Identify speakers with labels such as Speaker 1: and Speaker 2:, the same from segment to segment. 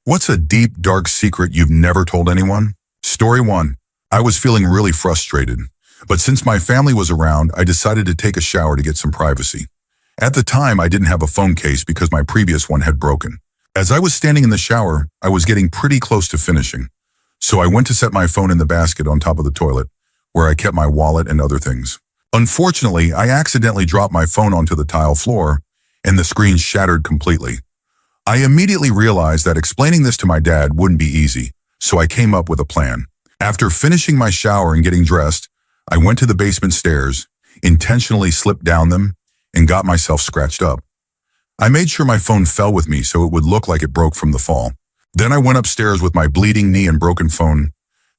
Speaker 1: What's a deep, dark secret you've never told anyone? Story 1. I was feeling really frustrated, but since my family was around, I decided to take a shower to get some privacy. At the time, I didn't have a phone case because my previous one had broken. As I was standing in the shower, I was getting pretty close to finishing. So I went to set my phone in the basket on top of the toilet, where I kept my wallet and other things. Unfortunately, I accidentally dropped my phone onto the tile floor, and the screen shattered completely. I immediately realized that explaining this to my dad wouldn't be easy, so I came up with a plan. After finishing my shower and getting dressed, I went to the basement stairs, intentionally slipped down them, and got myself scratched up. I made sure my phone fell with me so it would look like it broke from the fall. Then I went upstairs with my bleeding knee and broken phone,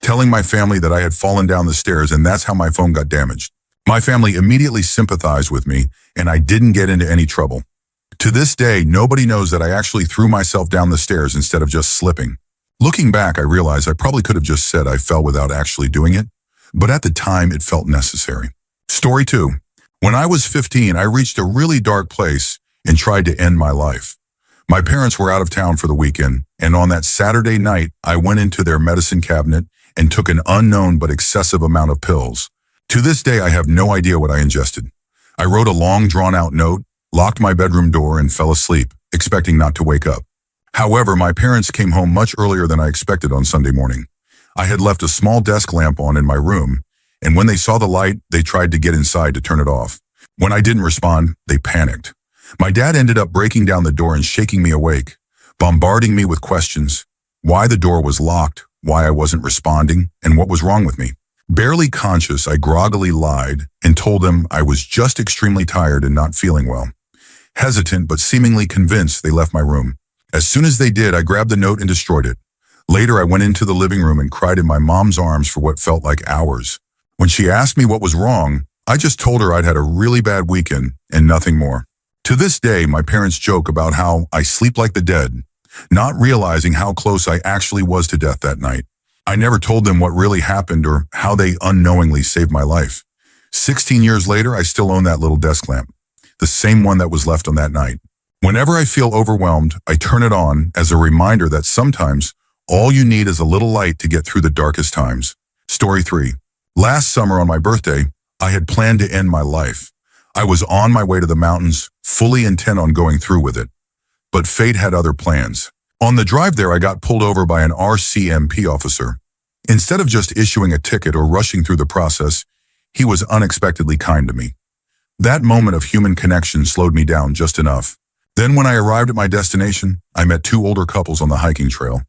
Speaker 1: telling my family that I had fallen down the stairs and that's how my phone got damaged. My family immediately sympathized with me, and I didn't get into any trouble. To this day, nobody knows that I actually threw myself down the stairs instead of just slipping. Looking back, I realize I probably could have just said I fell without actually doing it, but at the time it felt necessary. Story 2. When I was 15, I reached a really dark place and tried to end my life. My parents were out of town for the weekend, and on that Saturday night, I went into their medicine cabinet and took an unknown but excessive amount of pills. To this day, I have no idea what I ingested. I wrote a long, drawn-out note, locked my bedroom door, and fell asleep, expecting not to wake up. However, my parents came home much earlier than I expected on Sunday morning. I had left a small desk lamp on in my room, and when they saw the light, they tried to get inside to turn it off. When I didn't respond, they panicked. My dad ended up breaking down the door and shaking me awake, bombarding me with questions: why the door was locked, why I wasn't responding, and what was wrong with me. Barely conscious, I groggily lied and told them I was just extremely tired and not feeling well. Hesitant but seemingly convinced, they left my room. As soon as they did, I grabbed the note and destroyed it. Later, I went into the living room and cried in my mom's arms for what felt like hours. When she asked me what was wrong, I just told her I'd had a really bad weekend and nothing more. To this day, my parents joke about how I sleep like the dead, not realizing how close I actually was to death that night. I never told them what really happened or how they unknowingly saved my life. 16 years later, I still own that little desk lamp, the same one that was left on that night. Whenever I feel overwhelmed, I turn it on as a reminder that sometimes all you need is a little light to get through the darkest times. Story 3. Last summer on my birthday, I had planned to end my life. I was on my way to the mountains, fully intent on going through with it. But fate had other plans. On the drive there, I got pulled over by an RCMP officer. Instead of just issuing a ticket or rushing through the process, he was unexpectedly kind to me. That moment of human connection slowed me down just enough. Then when I arrived at my destination, I met two older couples on the hiking trail.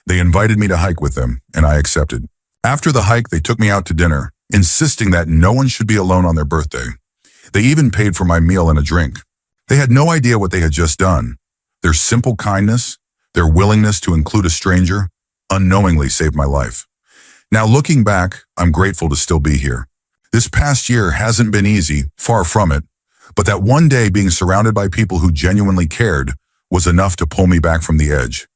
Speaker 1: They invited me to hike with them, and I accepted. After the hike, they took me out to dinner, insisting that no one should be alone on their birthday. They even paid for my meal and a drink. They had no idea what they had just done. Their simple kindness, their willingness to include a stranger, unknowingly saved my life. Now looking back, I'm grateful to still be here. This past year hasn't been easy, far from it, but that one day being surrounded by people who genuinely cared was enough to pull me back from the edge.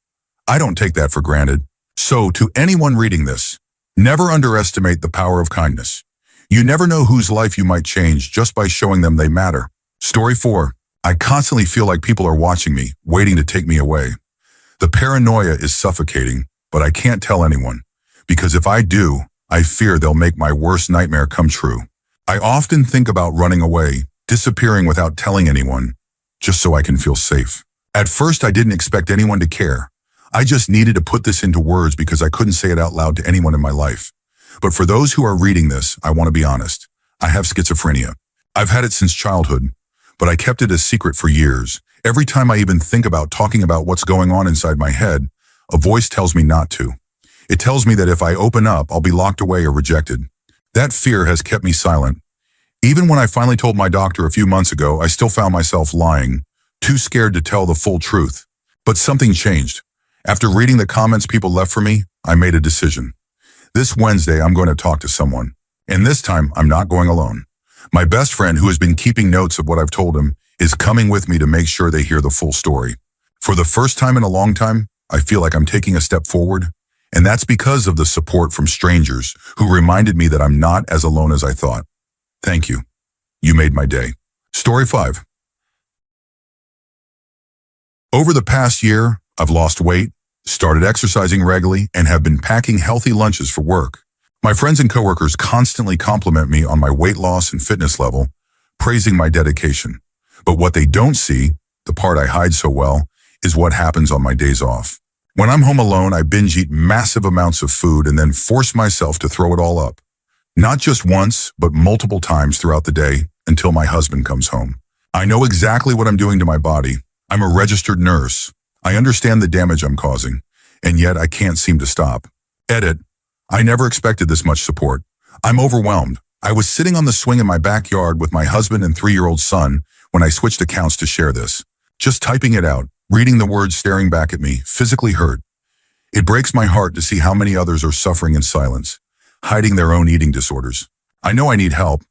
Speaker 1: I don't take that for granted. So to anyone reading this, never underestimate the power of kindness. You never know whose life you might change just by showing them they matter. Story 4. I constantly feel like people are watching me, waiting to take me away. The paranoia is suffocating, but I can't tell anyone, because if I do, I fear they'll make my worst nightmare come true. I often think about running away, disappearing without telling anyone, just so I can feel safe. At first, I didn't expect anyone to care. I just needed to put this into words because I couldn't say it out loud to anyone in my life. But for those who are reading this, I want to be honest. I have schizophrenia. I've had it since childhood, but I kept it a secret for years. Every time I even think about talking about what's going on inside my head, a voice tells me not to. It tells me that if I open up, I'll be locked away or rejected. That fear has kept me silent. Even when I finally told my doctor a few months ago, I still found myself lying, too scared to tell the full truth. But something changed. After reading the comments people left for me, I made a decision. This Wednesday, I'm going to talk to someone. And this time, I'm not going alone. My best friend, who has been keeping notes of what I've told him, is coming with me to make sure they hear the full story. For the first time in a long time, I feel like I'm taking a step forward. And that's because of the support from strangers who reminded me that I'm not as alone as I thought. Thank you. You made my day. Story 5. Over the past year, I've lost weight, started exercising regularly, and have been packing healthy lunches for work. My friends and coworkers constantly compliment me on my weight loss and fitness level, praising my dedication. But what they don't see, the part I hide so well, is what happens on my days off. When I'm home alone, I binge eat massive amounts of food and then force myself to throw it all up. Not just once, but multiple times throughout the day until my husband comes home. I know exactly what I'm doing to my body. I'm a registered nurse. I understand the damage I'm causing, and yet I can't seem to stop. Edit. I never expected this much support. I'm overwhelmed. I was sitting on the swing in my backyard with my husband and 3-year-old son when I switched accounts to share this. Just typing it out, reading the words staring back at me, physically hurt. It breaks my heart to see how many others are suffering in silence, hiding their own eating disorders. I know I need help,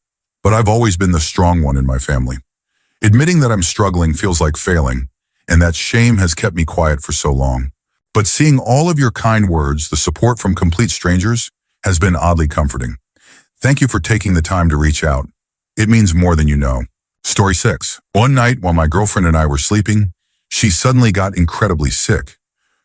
Speaker 1: but I've always been the strong one in my family. Admitting that I'm struggling feels like failing, and that shame has kept me quiet for so long. But seeing all of your kind words, the support from complete strangers, has been oddly comforting. Thank you for taking the time to reach out. It means more than you know. Story 6. One night while my girlfriend and I were sleeping, she suddenly got incredibly sick.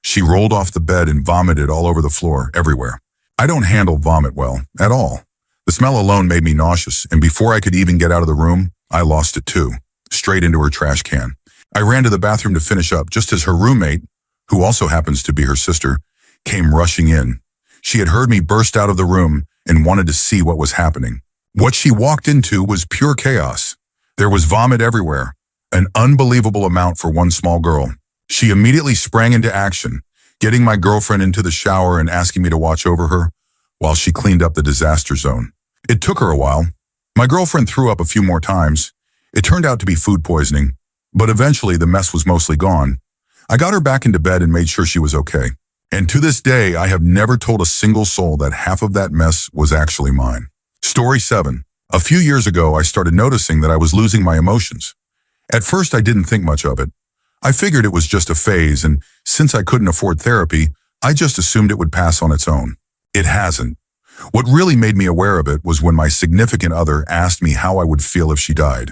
Speaker 1: She rolled off the bed and vomited all over the floor, everywhere. I don't handle vomit well, at all. The smell alone made me nauseous, and before I could even get out of the room, I lost it too, straight into her trash can. I ran to the bathroom to finish up just as her roommate, who also happens to be her sister, came rushing in. She had heard me burst out of the room and wanted to see what was happening. What she walked into was pure chaos. There was vomit everywhere, an unbelievable amount for one small girl. She immediately sprang into action, getting my girlfriend into the shower and asking me to watch over her while she cleaned up the disaster zone. It took her a while. My girlfriend threw up a few more times. It turned out to be food poisoning, but eventually the mess was mostly gone. I got her back into bed and made sure she was okay. And to this day, I have never told a single soul that half of that mess was actually mine. Story 7. A few years ago, I started noticing that I was losing my emotions. At first, I didn't think much of it. I figured it was just a phase, and since I couldn't afford therapy, I just assumed it would pass on its own. It hasn't. What really made me aware of it was when my significant other asked me how I would feel if she died.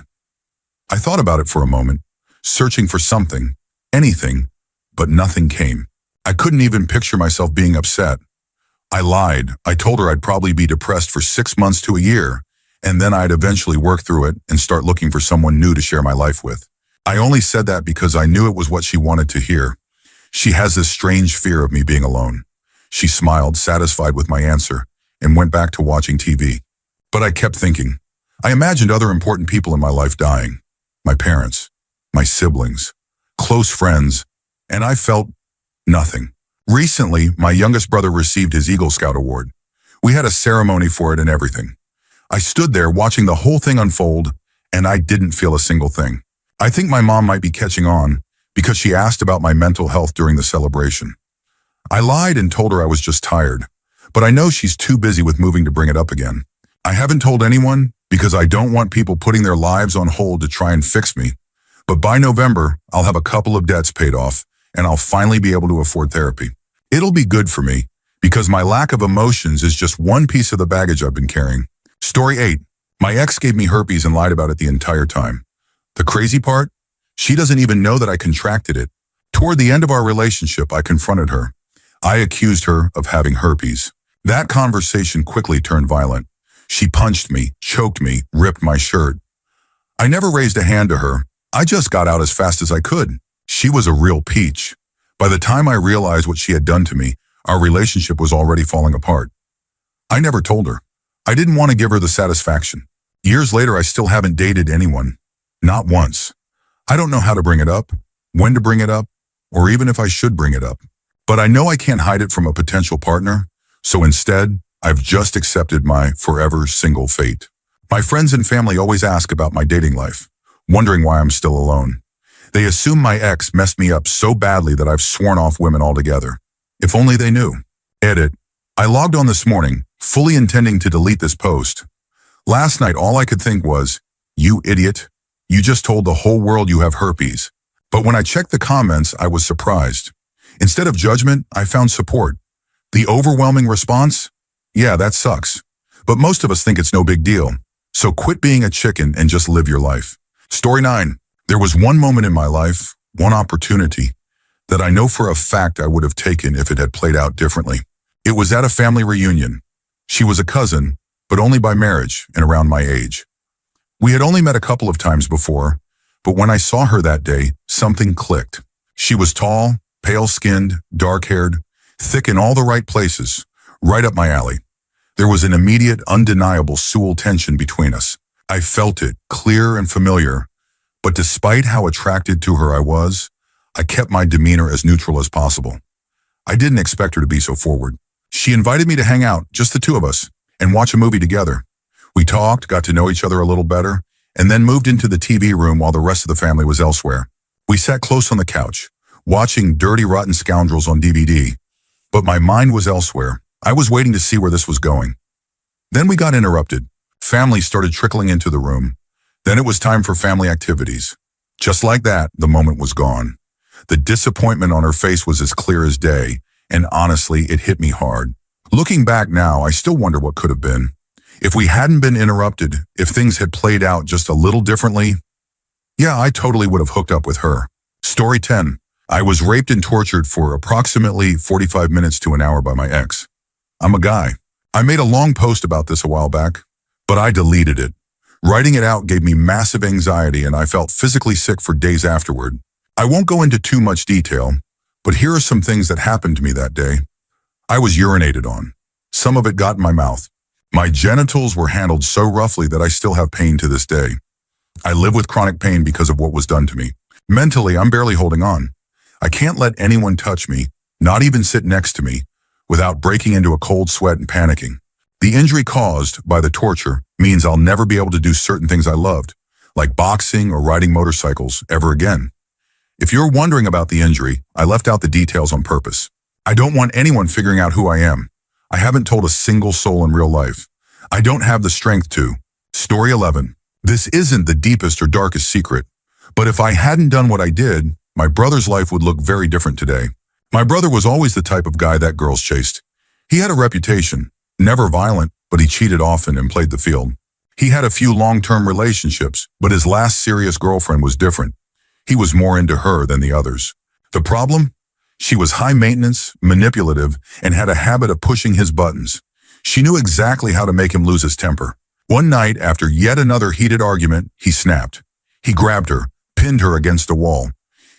Speaker 1: I thought about it for a moment, searching for something, anything, but nothing came. I couldn't even picture myself being upset. I lied. I told her I'd probably be depressed for 6 months to a year, and then I'd eventually work through it and start looking for someone new to share my life with. I only said that because I knew it was what she wanted to hear. She has this strange fear of me being alone. She smiled, satisfied with my answer, and went back to watching TV. But I kept thinking. I imagined other important people in my life dying. My parents, my siblings, close friends, and I felt nothing. Recently, my youngest brother received his Eagle Scout award. We had a ceremony for it and everything. I stood there watching the whole thing unfold, and I didn't feel a single thing. I think my mom might be catching on because she asked about my mental health during the celebration. I lied and told her I was just tired, but I know she's too busy with moving to bring it up again. I haven't told anyone because I don't want people putting their lives on hold to try and fix me. But by November, I'll have a couple of debts paid off, and I'll finally be able to afford therapy. It'll be good for me because my lack of emotions is just one piece of the baggage I've been carrying. Story 8. My ex gave me herpes and lied about it the entire time. The crazy part? She doesn't even know that I contracted it. Toward the end of our relationship, I confronted her. I accused her of having herpes. That conversation quickly turned violent. She punched me, choked me, ripped my shirt. I never raised a hand to her. I just got out as fast as I could. She was a real peach. By the time I realized what she had done to me, our relationship was already falling apart. I never told her. I didn't want to give her the satisfaction. Years later, I still haven't dated anyone. Not once. I don't know how to bring it up, when to bring it up, or even if I should bring it up. But I know I can't hide it from a potential partner, so instead, I've just accepted my forever single fate. My friends and family always ask about my dating life, wondering why I'm still alone. They assume my ex messed me up so badly that I've sworn off women altogether. If only they knew. Edit. I logged on this morning, fully intending to delete this post. Last night, all I could think was, you idiot. You just told the whole world you have herpes. But when I checked the comments, I was surprised. Instead of judgment, I found support. The overwhelming response? Yeah, that sucks. But most of us think it's no big deal. So quit being a chicken and just live your life. Story 9. There was one moment in my life, one opportunity, that I know for a fact I would have taken if it had played out differently. It was at a family reunion. She was a cousin, but only by marriage and around my age. We had only met a couple of times before, but when I saw her that day, something clicked. She was tall, pale-skinned, dark-haired, thick in all the right places, right up my alley. There was an immediate, undeniable sexual tension between us. I felt it, clear and familiar, but despite how attracted to her I was, I kept my demeanor as neutral as possible. I didn't expect her to be so forward. She invited me to hang out, just the two of us, and watch a movie together. We talked, got to know each other a little better, and then moved into the TV room while the rest of the family was elsewhere. We sat close on the couch, watching Dirty Rotten Scoundrels on DVD, but my mind was elsewhere. I was waiting to see where this was going. Then we got interrupted. Family started trickling into the room. Then it was time for family activities. Just like that, the moment was gone. The disappointment on her face was as clear as day, and honestly, it hit me hard. Looking back now, I still wonder what could have been. If we hadn't been interrupted, if things had played out just a little differently, yeah, I totally would have hooked up with her. Story 10. I was raped and tortured for approximately 45 minutes to an hour by my ex. I'm a guy. I made a long post about this a while back, but I deleted it. Writing it out gave me massive anxiety and I felt physically sick for days afterward. I won't go into too much detail, but here are some things that happened to me that day. I was urinated on. Some of it got in my mouth. My genitals were handled so roughly that I still have pain to this day. I live with chronic pain because of what was done to me. Mentally, I'm barely holding on. I can't let anyone touch me, not even sit next to me, without breaking into a cold sweat and panicking. The injury caused by the torture means I'll never be able to do certain things I loved, like boxing or riding motorcycles, ever again. If you're wondering about the injury, I left out the details on purpose. I don't want anyone figuring out who I am. I haven't told a single soul in real life. I don't have the strength to. Story 11. This isn't the deepest or darkest secret, but if I hadn't done what I did, my brother's life would look very different today. My brother was always the type of guy that girls chased. He had a reputation, never violent, but he cheated often and played the field. He had a few long-term relationships, but his last serious girlfriend was different. He was more into her than the others. The problem? She was high maintenance, manipulative, and had a habit of pushing his buttons. She knew exactly how to make him lose his temper. One night, after yet another heated argument, he snapped. He grabbed her, pinned her against a wall.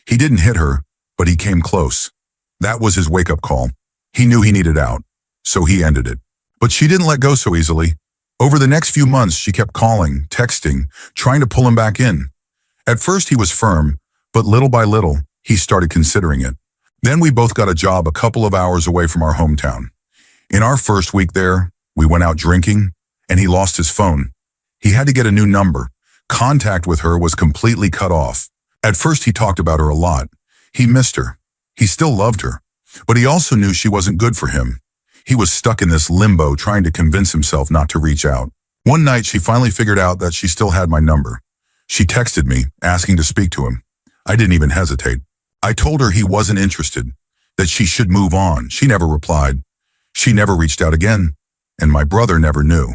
Speaker 1: He didn't hit her, but he came close. That was his wake-up call. He knew he needed out, so he ended it. But she didn't let go so easily. Over the next few months, she kept calling, texting, trying to pull him back in. At first, he was firm, but little by little, he started considering it. Then we both got a job a couple of hours away from our hometown. In our first week there, we went out drinking, and he lost his phone. He had to get a new number. Contact with her was completely cut off. At first, he talked about her a lot. He missed her. He still loved her. But he also knew she wasn't good for him. He was stuck in this limbo trying to convince himself not to reach out. One night, she finally figured out that she still had my number. She texted me, asking to speak to him. I didn't even hesitate. I told her he wasn't interested, that she should move on. She never replied. She never reached out again, and my brother never knew.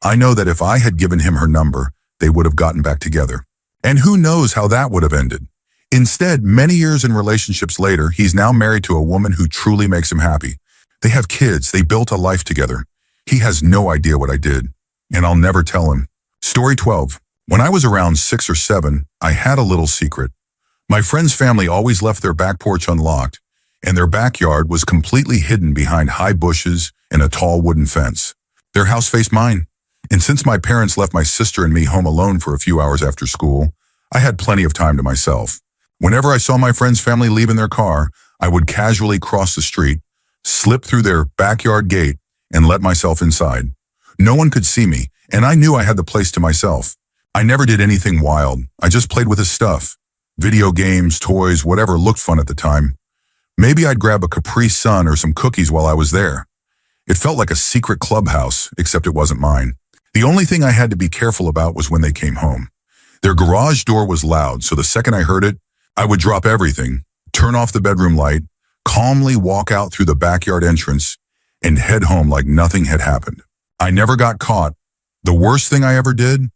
Speaker 1: I know that if I had given him her number, they would have gotten back together. And who knows how that would have ended. Instead, many years in relationships later, he's now married to a woman who truly makes him happy. They have kids, they built a life together. He has no idea what I did, and I'll never tell him. Story 12. When I was around 6 or 7, I had a little secret. My friend's family always left their back porch unlocked, and their backyard was completely hidden behind high bushes and a tall wooden fence. Their house faced mine, and since my parents left my sister and me home alone for a few hours after school, I had plenty of time to myself. Whenever I saw my friend's family leave in their car, I would casually cross the street, slip through their backyard gate, and let myself inside. No one could see me, and I knew I had the place to myself. I never did anything wild. I just played with his stuff. Video games, toys, whatever looked fun at the time. Maybe I'd grab a Capri Sun or some cookies while I was there. It felt like a secret clubhouse, except it wasn't mine. The only thing I had to be careful about was when they came home. Their garage door was loud, so the second I heard it, I would drop everything, turn off the bedroom light, calmly walk out through the backyard entrance, and head home like nothing had happened. I never got caught. The worst thing I ever did?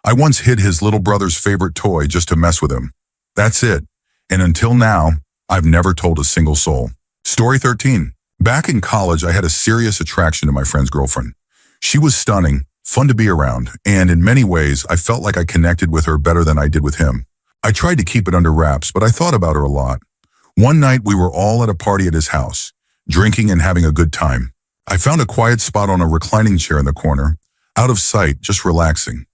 Speaker 1: I once hid his little brother's favorite toy just to mess with him. That's it. And until now, I've never told a single soul. Story 13. Back in college, I had a serious attraction to my friend's girlfriend. She was stunning, fun to be around, and in many ways, I felt like I connected with her better than I did with him. I tried to keep it under wraps, but I thought about her a lot. One night, we were all at a party at his house, drinking and having a good time. I found a quiet spot on a reclining chair in the corner, out of sight, just relaxing.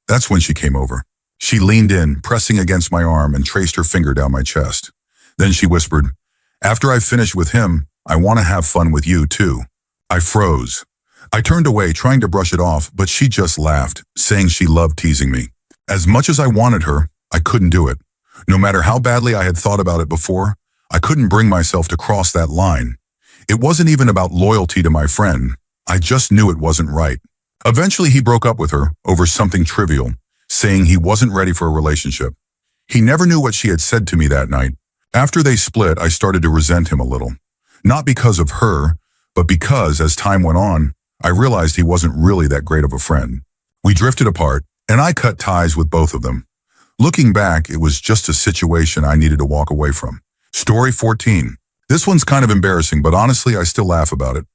Speaker 1: That's when she came over. She leaned in, pressing against my arm, and traced her finger down my chest. Then she whispered, "After I finish with him, I want to have fun with you, too." I froze. I turned away, trying to brush it off, but she just laughed, saying she loved teasing me. As much as I wanted her, I couldn't do it. No matter how badly I had thought about it before, I couldn't bring myself to cross that line. It wasn't even about loyalty to my friend. I just knew it wasn't right. Eventually, he broke up with her over something trivial, saying he wasn't ready for a relationship. He never knew what she had said to me that night. After they split, I started to resent him a little. Not because of her, but because, as time went on, I realized he wasn't really that great of a friend. We drifted apart, and I cut ties with both of them. Looking back, it was just a situation I needed to walk away from. Story 14. This one's kind of embarrassing, but honestly, I still laugh about it.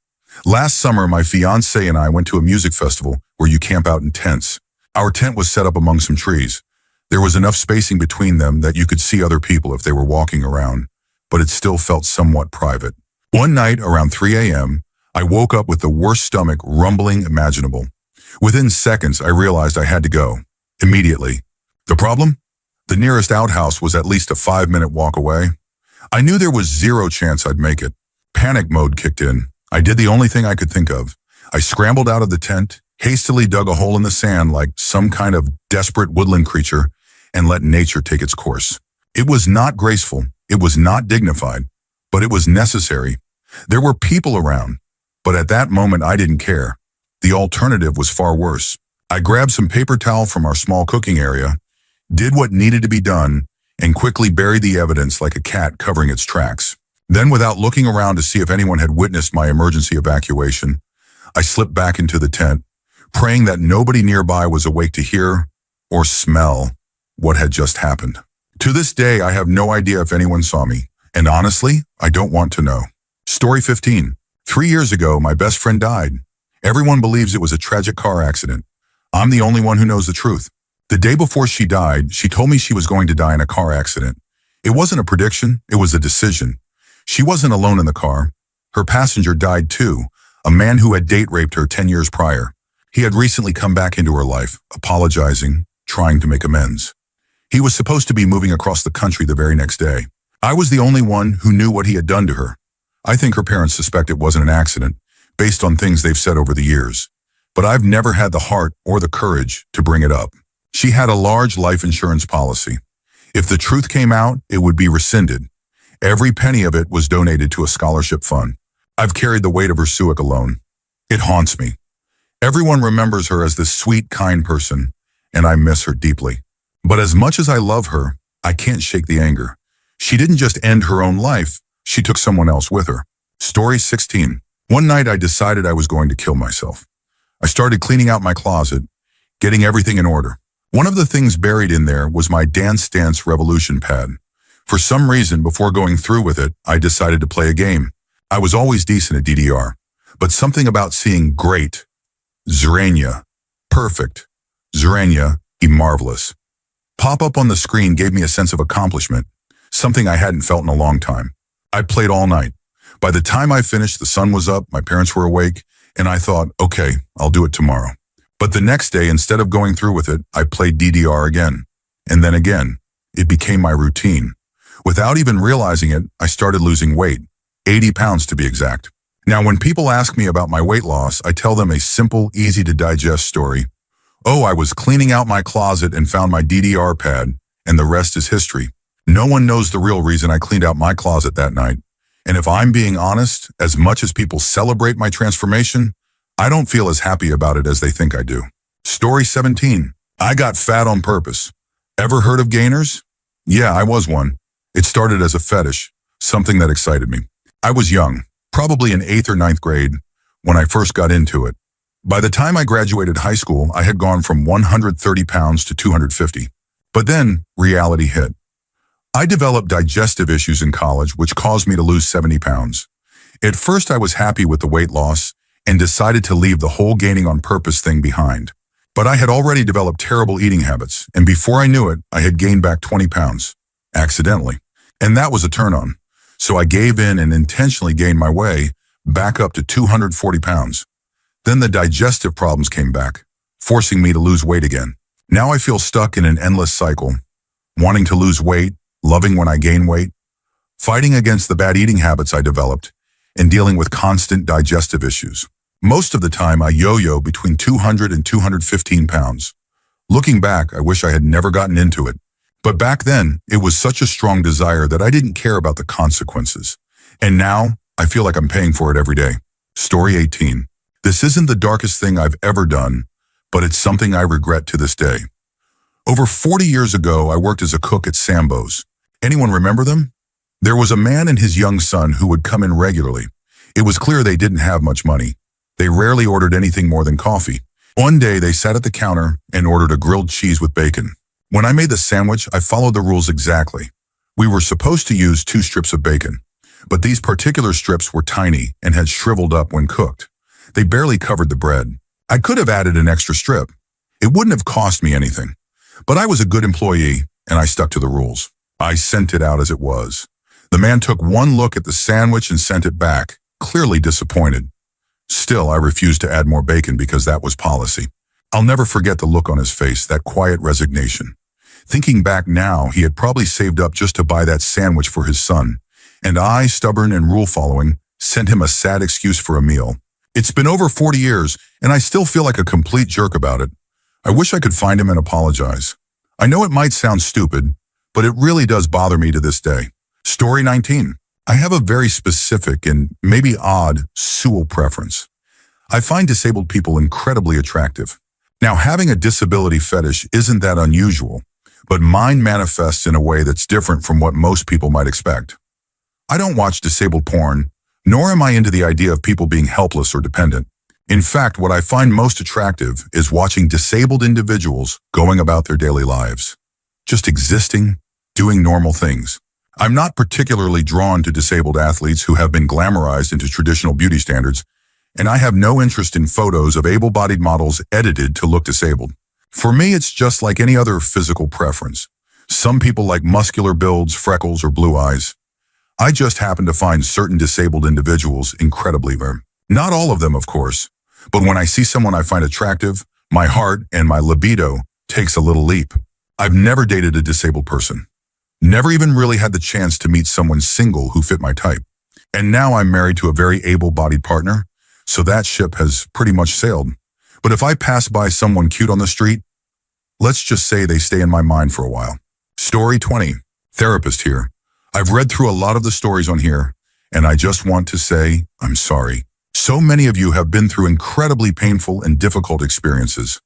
Speaker 1: Last summer, my fiancé and I went to a music festival where you camp out in tents. Our tent was set up among some trees. There was enough spacing between them that you could see other people if they were walking around, but it still felt somewhat private. One night, around 3 a.m., I woke up with the worst stomach rumbling imaginable. Within seconds, I realized I had to go. Immediately. The problem? The nearest outhouse was at least a 5-minute walk away. I knew there was zero chance I'd make it. Panic mode kicked in. I did the only thing I could think of. I scrambled out of the tent, hastily dug a hole in the sand like some kind of desperate woodland creature, and let nature take its course. It was not graceful, it was not dignified, but it was necessary. There were people around, but at that moment I didn't care. The alternative was far worse. I grabbed some paper towel from our small cooking area, did what needed to be done, and quickly buried the evidence like a cat covering its tracks. Then, without looking around to see if anyone had witnessed my emergency evacuation, I slipped back into the tent, praying that nobody nearby was awake to hear or smell what had just happened. To this day, I have no idea if anyone saw me, and honestly, I don't want to know. Story 15. 3 years ago, my best friend died. Everyone believes it was a tragic car accident. I'm the only one who knows the truth. The day before she died, she told me she was going to die in a car accident. It wasn't a prediction, it was a decision. She wasn't alone in the car. Her passenger died too, a man who had date raped her 10 years prior. He had recently come back into her life, apologizing, trying to make amends. He was supposed to be moving across the country the very next day. I was the only one who knew what he had done to her. I think her parents suspect it wasn't an accident, based on things they've said over the years. But I've never had the heart or the courage to bring it up. She had a large life insurance policy. If the truth came out, it would be rescinded. Every penny of it was donated to a scholarship fund. I've carried the weight of her suic alone. It haunts me. Everyone remembers her as this sweet, kind person, and I miss her deeply. But as much as I love her, I can't shake the anger. She didn't just end her own life, she took someone else with her. Story 16. One night I decided I was going to kill myself. I started cleaning out my closet, getting everything in order. One of the things buried in there was my Dance Dance Revolution pad. For some reason, before going through with it, I decided to play a game. I was always decent at DDR, but something about seeing great, Zrania, perfect, Zrania, marvelous, pop up on the screen gave me a sense of accomplishment, something I hadn't felt in a long time. I played all night. By the time I finished, the sun was up, my parents were awake, and I thought, okay, I'll do it tomorrow. But the next day, instead of going through with it, I played DDR again, and then again. It became my routine. Without even realizing it, I started losing weight, 80 pounds to be exact. Now, when people ask me about my weight loss, I tell them a simple, easy-to-digest story. Oh, I was cleaning out my closet and found my DDR pad, and the rest is history. No one knows the real reason I cleaned out my closet that night. And if I'm being honest, as much as people celebrate my transformation, I don't feel as happy about it as they think I do. Story 17. I got fat on purpose. Ever heard of gainers? Yeah, I was one. It started as a fetish, something that excited me. I was young, probably in 8th or 9th grade, when I first got into it. By the time I graduated high school, I had gone from 130 pounds to 250. But then reality hit. I developed digestive issues in college, which caused me to lose 70 pounds. At first, I was happy with the weight loss and decided to leave the whole gaining on purpose thing behind. But I had already developed terrible eating habits, and before I knew it, I had gained back 20 pounds, accidentally. And that was a turn-on. So I gave in and intentionally gained my way back up to 240 pounds. Then the digestive problems came back, forcing me to lose weight again. Now I feel stuck in an endless cycle, wanting to lose weight, loving when I gain weight, fighting against the bad eating habits I developed, and dealing with constant digestive issues. Most of the time, I yo-yo between 200 and 215 pounds. Looking back, I wish I had never gotten into it. But back then, it was such a strong desire that I didn't care about the consequences. And now, I feel like I'm paying for it every day. Story 18. This isn't the darkest thing I've ever done, but it's something I regret to this day. Over 40 years ago, I worked as a cook at Sambo's. Anyone remember them? There was a man and his young son who would come in regularly. It was clear they didn't have much money. They rarely ordered anything more than coffee. One day, they sat at the counter and ordered a grilled cheese with bacon. When I made the sandwich, I followed the rules exactly. We were supposed to use 2 strips of bacon, but these particular strips were tiny and had shriveled up when cooked. They barely covered the bread. I could have added an extra strip. It wouldn't have cost me anything. But I was a good employee, and I stuck to the rules. I sent it out as it was. The man took one look at the sandwich and sent it back, clearly disappointed. Still, I refused to add more bacon because that was policy. I'll never forget the look on his face, that quiet resignation. Thinking back now, he had probably saved up just to buy that sandwich for his son. And I, stubborn and rule-following, sent him a sad excuse for a meal. It's been over 40 years, and I still feel like a complete jerk about it. I wish I could find him and apologize. I know it might sound stupid, but it really does bother me to this day. Story 19. I have a very specific and maybe odd Sewell preference. I find disabled people incredibly attractive. Now, having a disability fetish isn't that unusual, but mine manifests in a way that's different from what most people might expect. I don't watch disabled porn, nor am I into the idea of people being helpless or dependent. In fact, what I find most attractive is watching disabled individuals going about their daily lives, just existing, doing normal things. I'm not particularly drawn to disabled athletes who have been glamorized into traditional beauty standards, and I have no interest in photos of able-bodied models edited to look disabled. For me, it's just like any other physical preference. Some people like muscular builds, freckles, or blue eyes. I just happen to find certain disabled individuals incredibly rare. Not all of them, of course, but when I see someone I find attractive, my heart and my libido takes a little leap. I've never dated a disabled person. Never even really had the chance to meet someone single who fit my type. And now I'm married to a very able-bodied partner, so that ship has pretty much sailed. But if I pass by someone cute on the street, let's just say they stay in my mind for a while. Story 20. Therapist here. I've read through a lot of the stories on here, and I just want to say I'm sorry. So many of you have been through incredibly painful and difficult experiences.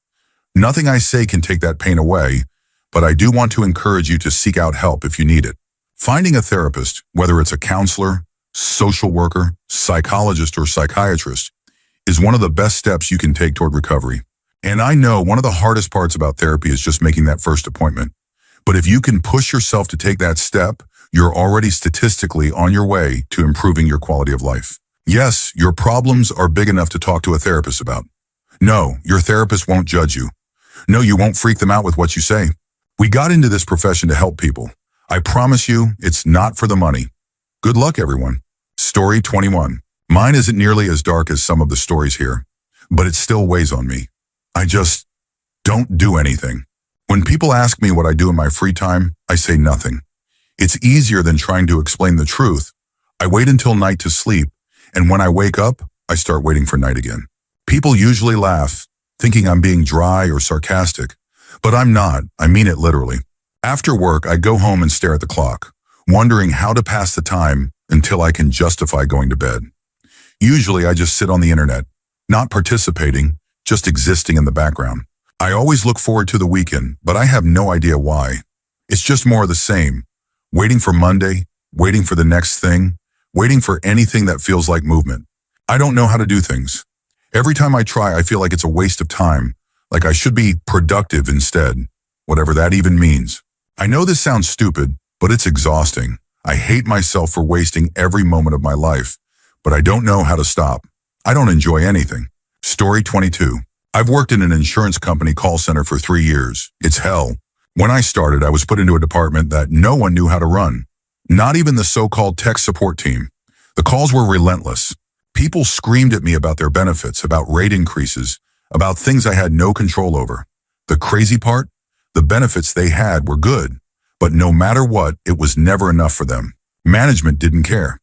Speaker 1: Nothing I say can take that pain away, but I do want to encourage you to seek out help if you need it. Finding a therapist, whether it's a counselor, social worker, psychologist, or psychiatrist, is one of the best steps you can take toward recovery. And I know one of the hardest parts about therapy is just making that first appointment. But if you can push yourself to take that step, you're already statistically on your way to improving your quality of life. Yes, your problems are big enough to talk to a therapist about. No, your therapist won't judge you. No, you won't freak them out with what you say. We got into this profession to help people. I promise you, it's not for the money. Good luck, everyone. Story 21. Mine isn't nearly as dark as some of the stories here, but it still weighs on me. I just don't do anything. When people ask me what I do in my free time, I say nothing. It's easier than trying to explain the truth. I wait until night to sleep, and when I wake up, I start waiting for night again. People usually laugh, thinking I'm being dry or sarcastic. But I'm not. I mean it literally. After work, I go home and stare at the clock, wondering how to pass the time until I can justify going to bed. Usually, I just sit on the internet, not participating, just existing in the background. I always look forward to the weekend, but I have no idea why. It's just more of the same. Waiting for Monday, waiting for the next thing, waiting for anything that feels like movement. I don't know how to do things. Every time I try, I feel like it's a waste of time. Like I should be productive instead, whatever that even means. I know this sounds stupid, But it's exhausting. I hate myself for wasting every moment of my life, but I don't know how to stop. I don't enjoy anything. Story 22. I've worked in an insurance company call center for 3 years. It's hell. When I started, I was put into a department that no one knew how to run. Not even the so-called tech support team. The calls were relentless. People screamed at me about their benefits, about rate increases, about things I had no control over. The crazy part? The benefits they had were good, but no matter what, it was never enough for them. Management didn't care.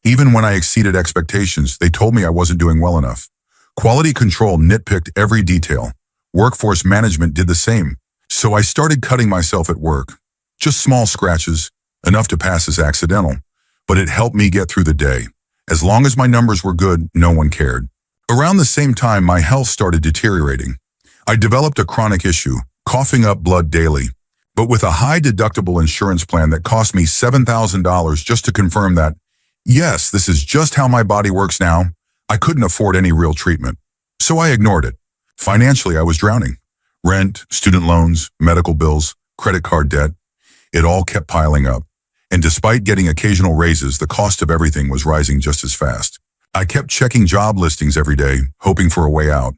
Speaker 1: Even when I exceeded expectations, they told me I wasn't doing well enough. Quality control nitpicked every detail. Workforce management did the same. So I started cutting myself at work. Just small scratches, enough to pass as accidental. But it helped me get through the day. As long as my numbers were good, no one cared. Around the same time, my health started deteriorating. I developed a chronic issue, coughing up blood daily. But with a high deductible insurance plan that cost me $7,000 just to confirm that, yes, this is just how my body works now, I couldn't afford any real treatment. So I ignored it. Financially, I was drowning. Rent, student loans, medical bills, credit card debt. It all kept piling up. And despite getting occasional raises, the cost of everything was rising just as fast. I kept checking job listings every day, hoping for a way out.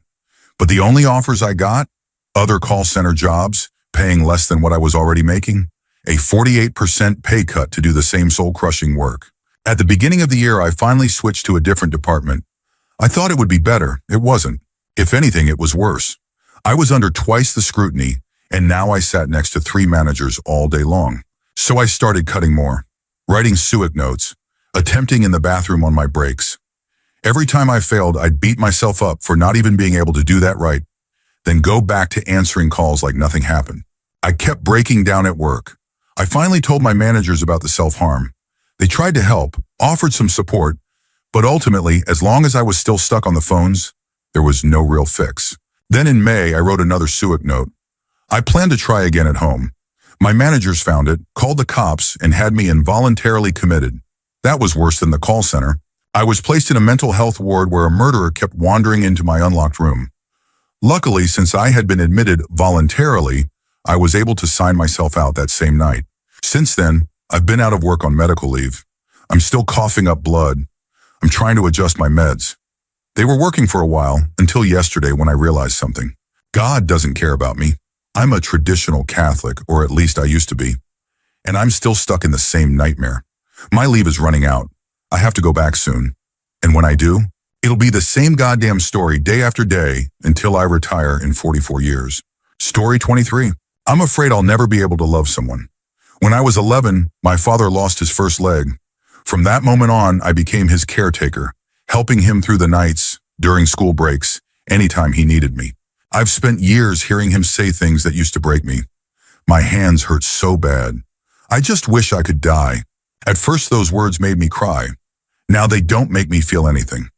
Speaker 1: But the only offers I got? Other call center jobs, paying less than what I was already making. A 48% pay cut to do the same soul-crushing work. At the beginning of the year, I finally switched to a different department. I thought it would be better. It wasn't. If anything, it was worse. I was under twice the scrutiny, and now I sat next to 3 managers all day long. So I started cutting more, writing SUIC notes, attempting in the bathroom on my breaks. Every time I failed, I'd beat myself up for not even being able to do that right, then go back to answering calls like nothing happened. I kept breaking down at work. I finally told my managers about the self-harm. They tried to help, offered some support, but ultimately, as long as I was still stuck on the phones, there was no real fix. Then in May, I wrote another SUIC note. I planned to try again at home. My managers found it, called the cops, and had me involuntarily committed. That was worse than the call center. I was placed in a mental health ward where a murderer kept wandering into my unlocked room. Luckily, since I had been admitted voluntarily, I was able to sign myself out that same night. Since then, I've been out of work on medical leave. I'm still coughing up blood. I'm trying to adjust my meds. They were working for a while, until yesterday when I realized something. God doesn't care about me. I'm a traditional Catholic, or at least I used to be. And I'm still stuck in the same nightmare. My leave is running out. I have to go back soon. And when I do, it'll be the same goddamn story day after day until I retire in 44 years. Story 23. I'm afraid I'll never be able to love someone. When I was 11, my father lost his first leg. From that moment on, I became his caretaker, helping him through the nights, during school breaks, anytime he needed me. I've spent years hearing him say things that used to break me. My hands hurt so bad. I just wish I could die. At first, those words made me cry. Now they don't make me feel anything.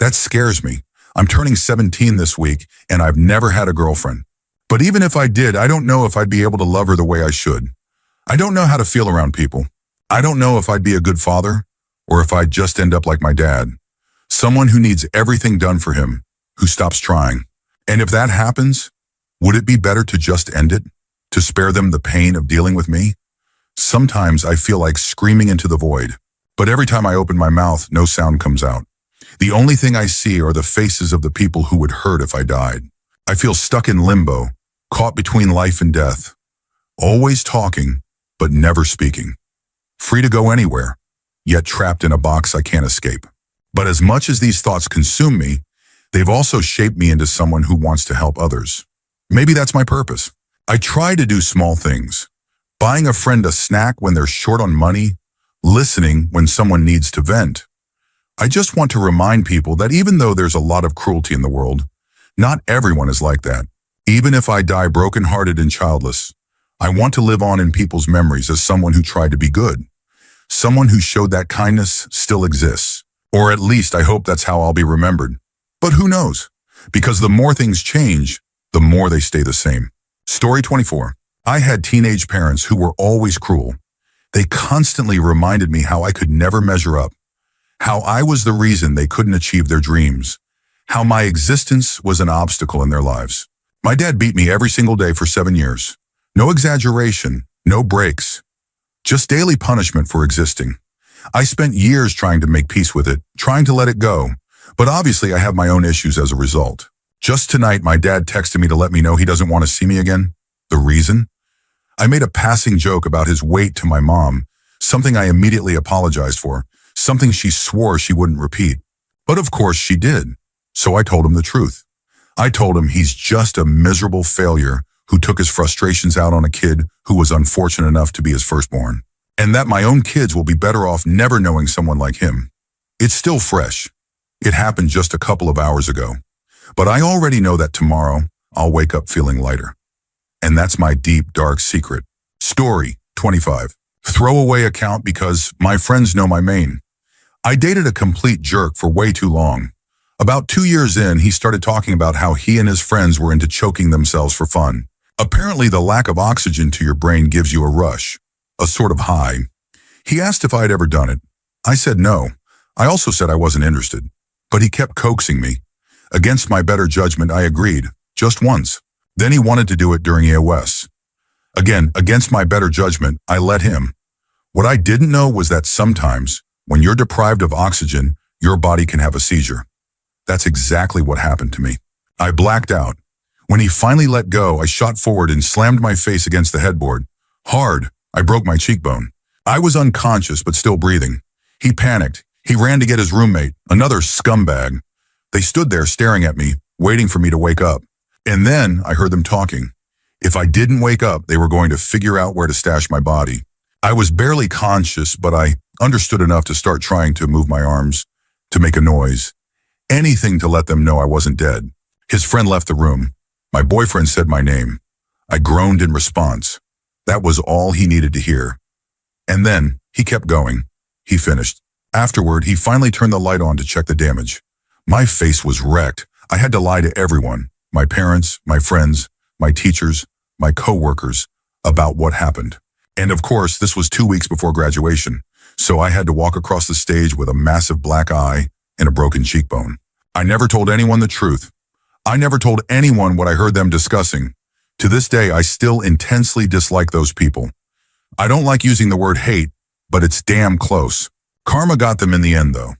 Speaker 1: That scares me. I'm turning 17 this week, and I've never had a girlfriend. But even if I did, I don't know if I'd be able to love her the way I should. I don't know how to feel around people. I don't know if I'd be a good father, or if I'd just end up like my dad. Someone who needs everything done for him, who stops trying. And if that happens, would it be better to just end it? To spare them the pain of dealing with me? Sometimes I feel like screaming into the void. But every time I open my mouth, no sound comes out. The only thing I see are the faces of the people who would hurt if I died. I feel stuck in limbo, caught between life and death. Always talking, but never speaking. Free to go anywhere, yet trapped in a box I can't escape. But as much as these thoughts consume me, they've also shaped me into someone who wants to help others. Maybe that's my purpose. I try to do small things. Buying a friend a snack when they're short on money, listening when someone needs to vent. I just want to remind people that even though there's a lot of cruelty in the world, not everyone is like that. Even if I die brokenhearted and childless, I want to live on in people's memories as someone who tried to be good. Someone who showed that kindness still exists. Or at least I hope that's how I'll be remembered. But who knows? Because the more things change, the more they stay the same. Story 24. I had teenage parents who were always cruel. They constantly reminded me how I could never measure up, how I was the reason they couldn't achieve their dreams, how my existence was an obstacle in their lives. My dad beat me every single day for 7 years. No exaggeration, no breaks. just daily punishment for existing. I spent years trying to make peace with it, trying to let it go, but obviously I have my own issues as a result. Just tonight, my dad texted me to let me know he doesn't want to see me again. The reason? I made a passing joke about his weight to my mom, something I immediately apologized for, something she swore she wouldn't repeat. But of course she did. So I told him the truth. I told him he's just a miserable failure who took his frustrations out on a kid who was unfortunate enough to be his firstborn, and that my own kids will be better off never knowing someone like him. It's still fresh. It happened just a couple of hours ago. But I already know that tomorrow I'll wake up feeling lighter. And that's my deep, dark secret. Story 25. Throwaway account because my friends know my main. I dated a complete jerk for way too long. About 2 years in, he started talking about how he and his friends were into choking themselves for fun. Apparently, the lack of oxygen to your brain gives you a rush, a sort of high. He asked if I'd ever done it. I said no. I also said I wasn't interested. But he kept coaxing me. Against my better judgment, I agreed, just once. Then he wanted to do it during EOS. Again, against my better judgment, I let him. What I didn't know was that sometimes, when you're deprived of oxygen, your body can have a seizure. That's exactly what happened to me. I blacked out. When he finally let go, I shot forward and slammed my face against the headboard. Hard. I broke my cheekbone. I was unconscious but still breathing. He panicked. He ran to get his roommate, another scumbag. They stood there staring at me, waiting for me to wake up. And then I heard them talking. If I didn't wake up, they were going to figure out where to stash my body. I was barely conscious, but I understood enough to start trying to move my arms, to make a noise. Anything to let them know I wasn't dead. His friend left the room. My boyfriend said my name. I groaned in response. That was all he needed to hear. And then he kept going. He finished. Afterward, he finally turned the light on to check the damage. My face was wrecked. I had to lie to everyone, my parents, my friends, my teachers, my coworkers, about what happened. And of course, this was 2 weeks before graduation, so I had to walk across the stage with a massive black eye and a broken cheekbone. I never told anyone the truth. I never told anyone what I heard them discussing. To this day, I still intensely dislike those people. I don't like using the word hate, but it's damn close. Karma got them in the end, though.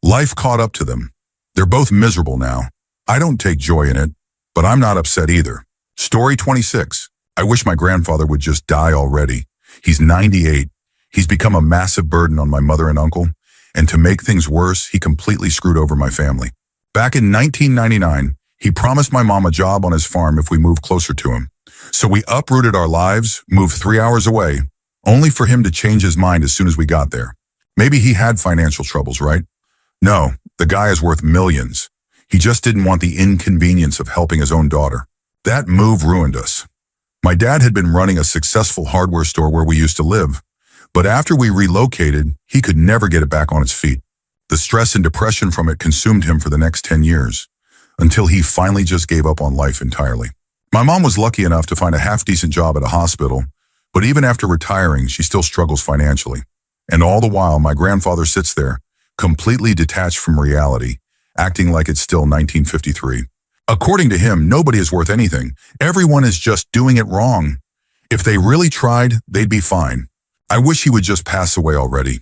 Speaker 1: Life caught up to them. They're both miserable now. I don't take joy in it, but I'm not upset either. Story 26. I wish my grandfather would just die already. He's 98. He's become a massive burden on my mother and uncle, and to make things worse, he completely screwed over my family. Back in 1999, he promised my mom a job on his farm if we moved closer to him. So we uprooted our lives, moved 3 hours away, only for him to change his mind as soon as we got there. Maybe he had financial troubles, right? No, the guy is worth millions. He just didn't want the inconvenience of helping his own daughter. That move ruined us. My dad had been running a successful hardware store where we used to live, but after we relocated, he could never get it back on its feet. The stress and depression from it consumed him for the next 10 years, until he finally just gave up on life entirely. My mom was lucky enough to find a half-decent job at a hospital, but even after retiring, she still struggles financially. And all the while, my grandfather sits there, completely detached from reality, acting like it's still 1953. According to him, nobody is worth anything. Everyone is just doing it wrong. If they really tried, they'd be fine. I wish he would just pass away already.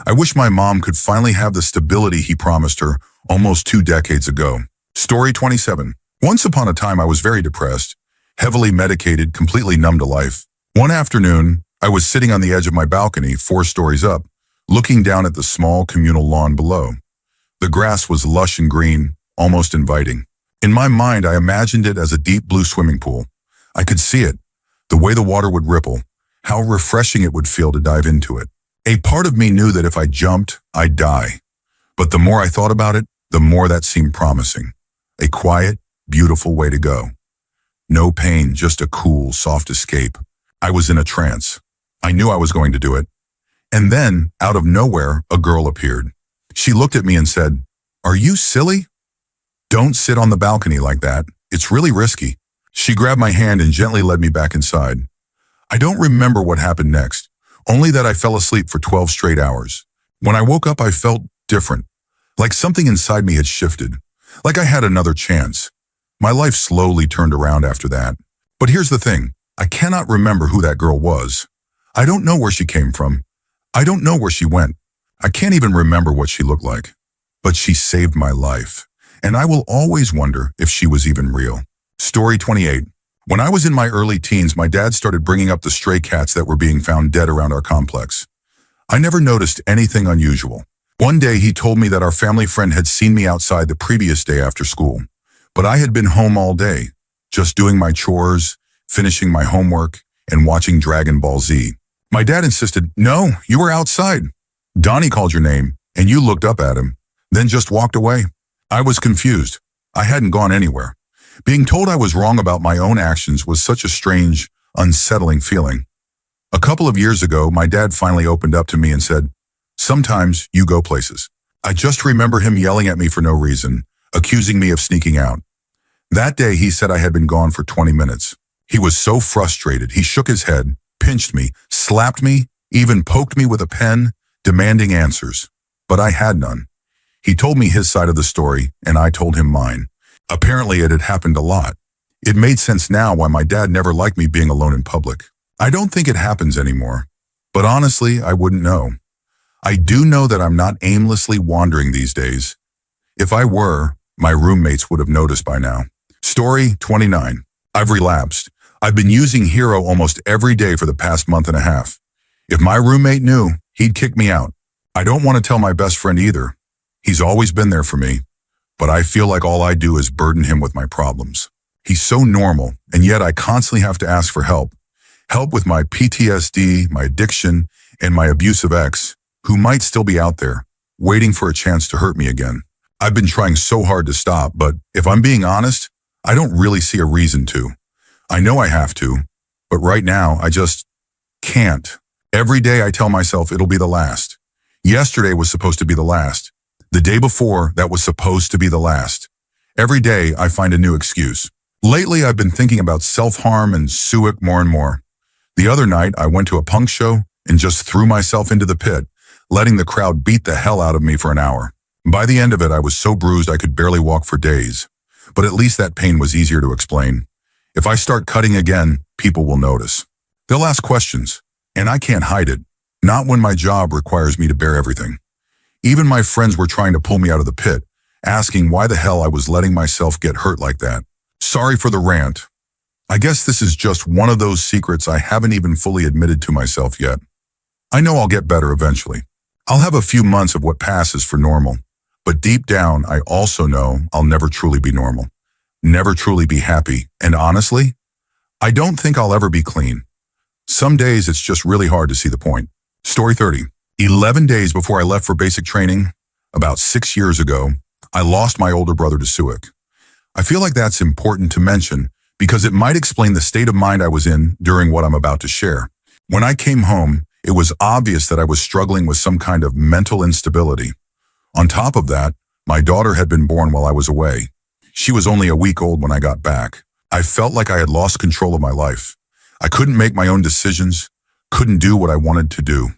Speaker 1: I wish my mom could finally have the stability he promised her almost 2 decades ago. Story 27. Once upon a time, I was very depressed, heavily medicated, completely numb to life. One afternoon, I was sitting on the edge of my balcony, 4 stories up, looking down at the small communal lawn below. The grass was lush and green, almost inviting. In my mind, I imagined it as a deep blue swimming pool. I could see it, the way the water would ripple, how refreshing it would feel to dive into it. A part of me knew that if I jumped, I'd die. But the more I thought about it, the more that seemed promising. A quiet, beautiful way to go. No pain, just a cool, soft escape. I was in a trance. I knew I was going to do it. And then, out of nowhere, a girl appeared. She looked at me and said, "Are you silly? Don't sit on the balcony like that. It's really risky." She grabbed my hand and gently led me back inside. I don't remember what happened next, only that I fell asleep for 12 straight hours. When I woke up, I felt different, like something inside me had shifted, like I had another chance. My life slowly turned around after that. But here's the thing, I cannot remember who that girl was. I don't know where she came from. I don't know where she went. I can't even remember what she looked like. But she saved my life. And I will always wonder if she was even real. Story 28. When I was in my early teens, my dad started bringing up the stray cats that were being found dead around our complex. I never noticed anything unusual. One day he told me that our family friend had seen me outside the previous day after school. But I had been home all day, just doing my chores, finishing my homework, and watching Dragon Ball Z. My dad insisted, "No, you were outside. Donnie called your name, and you looked up at him, then just walked away." I was confused. I hadn't gone anywhere. Being told I was wrong about my own actions was such a strange, unsettling feeling. A couple of years ago, my dad finally opened up to me and said, "Sometimes you go places." I just remember him yelling at me for no reason, accusing me of sneaking out. That day, he said I had been gone for 20 minutes. He was so frustrated. He shook his head, pinched me, slapped me, even poked me with a pen, demanding answers. But I had none. He told me his side of the story, and I told him mine. Apparently, it had happened a lot. It made sense now why my dad never liked me being alone in public. I don't think it happens anymore. But honestly, I wouldn't know. I do know that I'm not aimlessly wandering these days. If I were, my roommates would have noticed by now. Story 29. I've relapsed. I've been using Hero almost every day for the past month and a half. If my roommate knew, he'd kick me out. I don't want to tell my best friend either. He's always been there for me, but I feel like all I do is burden him with my problems. He's so normal, and yet I constantly have to ask for help. Help with my PTSD, my addiction, and my abusive ex, who might still be out there, waiting for a chance to hurt me again. I've been trying so hard to stop, but if I'm being honest, I don't really see a reason to. I know I have to, but right now I just can't. Every day I tell myself it'll be the last. Yesterday was supposed to be the last. The day before, that was supposed to be the last. Every day I find a new excuse. Lately I've been thinking about self-harm and suicide more and more. The other night I went to a punk show and just threw myself into the pit, letting the crowd beat the hell out of me for an hour. By the end of it, I was so bruised I could barely walk for days. But at least that pain was easier to explain. If I start cutting again, people will notice. They'll ask questions, and I can't hide it. Not when my job requires me to bear everything. Even my friends were trying to pull me out of the pit, asking why the hell I was letting myself get hurt like that. Sorry for the rant. I guess this is just one of those secrets I haven't even fully admitted to myself yet. I know I'll get better eventually. I'll have a few months of what passes for normal. But deep down, I also know I'll never truly be normal. Never truly be happy. And honestly, I don't think I'll ever be clean. Some days it's just really hard to see the point. Story 30. 11 days before I left for basic training, about 6 years ago, I lost my older brother to suicide. I feel like that's important to mention because it might explain the state of mind I was in during what I'm about to share. When I came home, it was obvious that I was struggling with some kind of mental instability. On top of that, my daughter had been born while I was away. She was only a week old when I got back. I felt like I had lost control of my life. I couldn't make my own decisions, couldn't do what I wanted to do.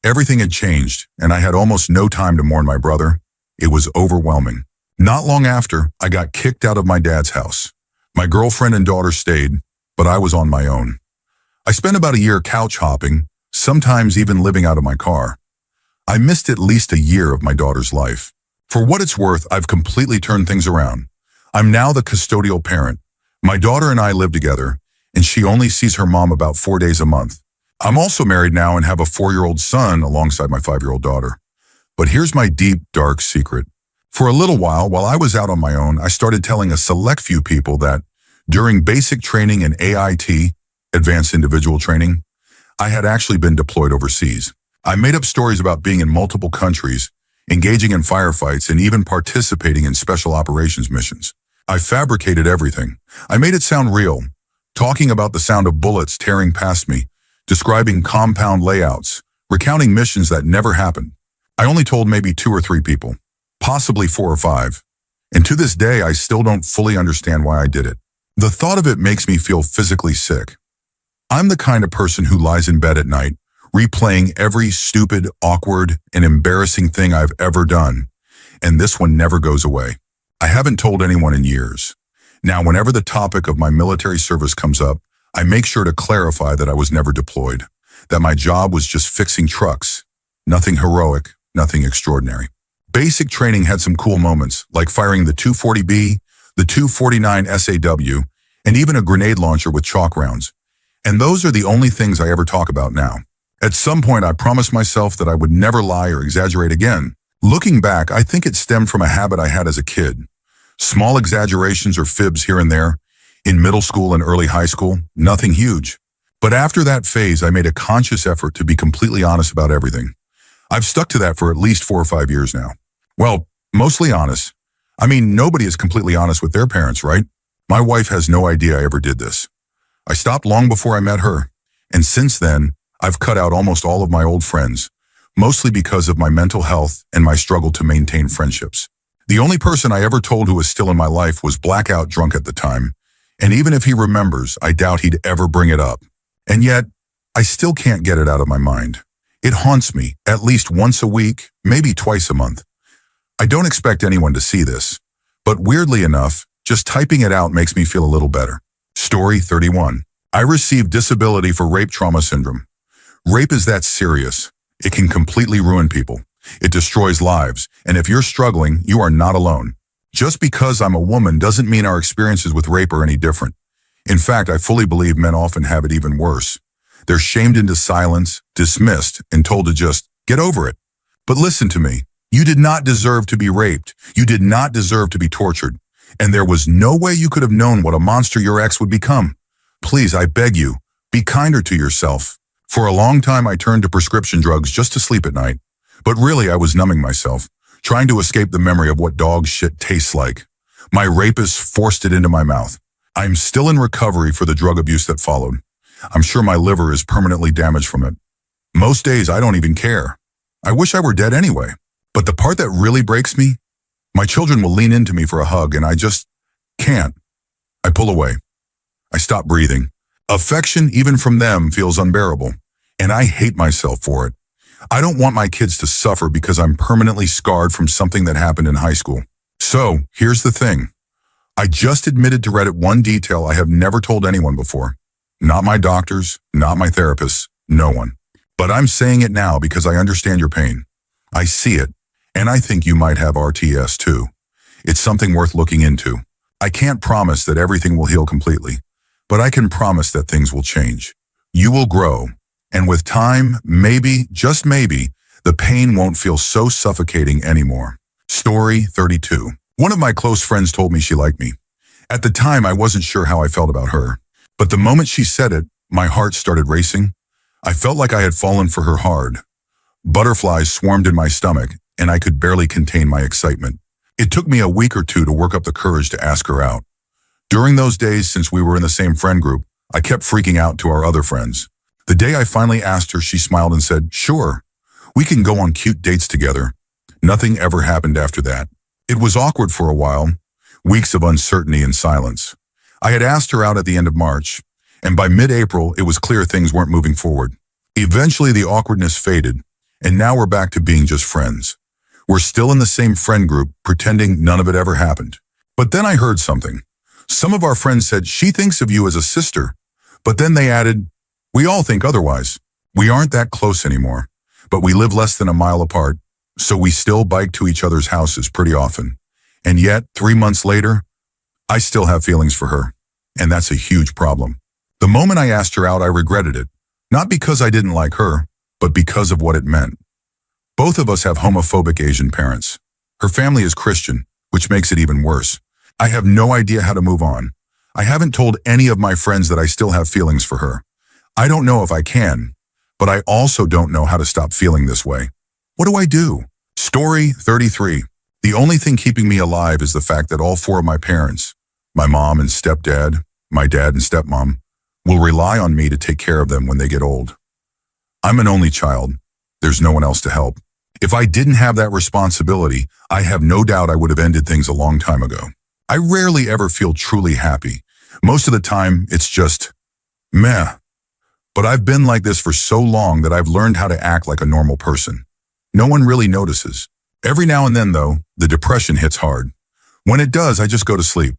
Speaker 1: Everything had changed, and I had almost no time to mourn my brother. It was overwhelming. Not long after, I got kicked out of my dad's house. My girlfriend and daughter stayed, but I was on my own. I spent about a year couch hopping, sometimes even living out of my car. I missed at least a year of my daughter's life. For what it's worth, I've completely turned things around. I'm now the custodial parent. My daughter and I live together, and she only sees her mom about 4 days a month. I'm also married now and have a 4-year-old son alongside my 5-year-old daughter. But here's my deep, dark secret. For a little while I was out on my own, I started telling a select few people that during basic training in AIT, Advanced Individual Training, I had actually been deployed overseas. I made up stories about being in multiple countries, engaging in firefights, and even participating in special operations missions. I fabricated everything. I made it sound real, talking about the sound of bullets tearing past me, describing compound layouts, recounting missions that never happened. I only told maybe 2 or 3 people, possibly 4 or 5. And to this day, I still don't fully understand why I did it. The thought of it makes me feel physically sick. I'm the kind of person who lies in bed at night, replaying every stupid, awkward, and embarrassing thing I've ever done. And this one never goes away. I haven't told anyone in years. Now, whenever the topic of my military service comes up, I make sure to clarify that I was never deployed. that my job was just fixing trucks. Nothing heroic, nothing extraordinary. Basic training had some cool moments, like firing the 240B, the 249 SAW, and even a grenade launcher with chalk rounds. And those are the only things I ever talk about now. At some point, I promised myself that I would never lie or exaggerate again. Looking back, I think it stemmed from a habit I had as a kid. Small exaggerations or fibs here and there. In middle school and early high school, nothing huge. But after that phase, I made a conscious effort to be completely honest about everything. I've stuck to that for at least 4 or 5 years now. Well, mostly honest. I mean, nobody is completely honest with their parents, right? My wife has no idea I ever did this. I stopped long before I met her, and since then, I've cut out almost all of my old friends, mostly because of my mental health and my struggle to maintain friendships. The only person I ever told who was still in my life was blackout drunk at the time, and even if he remembers, I doubt he'd ever bring it up. And yet, I still can't get it out of my mind. It haunts me at least once a week, maybe twice a month. I don't expect anyone to see this, but weirdly enough, just typing it out makes me feel a little better. Story 31. I received disability for rape trauma syndrome. Rape is that serious. It can completely ruin people. It destroys lives, and if you're struggling, you are not alone. Just because I'm a woman doesn't mean our experiences with rape are any different. In fact, I fully believe men often have it even worse. They're shamed into silence, dismissed, and told to just get over it. But listen to me. You did not deserve to be raped. You did not deserve to be tortured. And there was no way you could have known what a monster your ex would become. Please, I beg you, be kinder to yourself. For a long time, I turned to prescription drugs just to sleep at night. But really, I was numbing myself, trying to escape the memory of what dog shit tastes like. My rapist forced it into my mouth. I'm still in recovery for the drug abuse that followed. I'm sure my liver is permanently damaged from it. Most days, I don't even care. I wish I were dead anyway. But the part that really breaks me, my children will lean into me for a hug and I just can't. I pull away. I stop breathing. Affection, even from them, feels unbearable. And I hate myself for it. I don't want my kids to suffer because I'm permanently scarred from something that happened in high school. So, here's the thing. I just admitted to Reddit one detail I have never told anyone before. Not my doctors, not my therapists, no one. But I'm saying it now because I understand your pain. I see it, and I think you might have RTS too. It's something worth looking into. I can't promise that everything will heal completely, but I can promise that things will change. You will grow, and with time, maybe, just maybe, the pain won't feel so suffocating anymore. Story 32. One of my close friends told me she liked me. At the time, I wasn't sure how I felt about her. But the moment she said it, my heart started racing. I felt like I had fallen for her hard. Butterflies swarmed in my stomach, and I could barely contain my excitement. It took me a week or two to work up the courage to ask her out. During those days, since we were in the same friend group, I kept freaking out to our other friends. The day I finally asked her, she smiled and said, "Sure, we can go on cute dates together." Nothing ever happened after that. It was awkward for a while, weeks of uncertainty and silence. I had asked her out at the end of March, and by mid-April, it was clear things weren't moving forward. Eventually, the awkwardness faded, and now we're back to being just friends. We're still in the same friend group, pretending none of it ever happened. But then I heard something. Some of our friends said, "She thinks of you as a sister." But then they added, "We all think otherwise. We aren't that close anymore, but we live less than a mile apart, so we still bike to each other's houses pretty often. And yet, 3 months later, I still have feelings for her, and that's a huge problem." The moment I asked her out, I regretted it, not because I didn't like her, but because of what it meant. Both of us have homophobic Asian parents. Her family is Christian, which makes it even worse. I have no idea how to move on. I haven't told any of my friends that I still have feelings for her. I don't know if I can, but I also don't know how to stop feeling this way. What do I do? Story 33. The only thing keeping me alive is the fact that all 4 of my parents, my mom and stepdad, my dad and stepmom, will rely on me to take care of them when they get old. I'm an only child. There's no one else to help. If I didn't have that responsibility, I have no doubt I would have ended things a long time ago. I rarely ever feel truly happy. Most of the time, it's just meh. But I've been like this for so long that I've learned how to act like a normal person. No one really notices. Every now and then, though, the depression hits hard. When it does, I just go to sleep.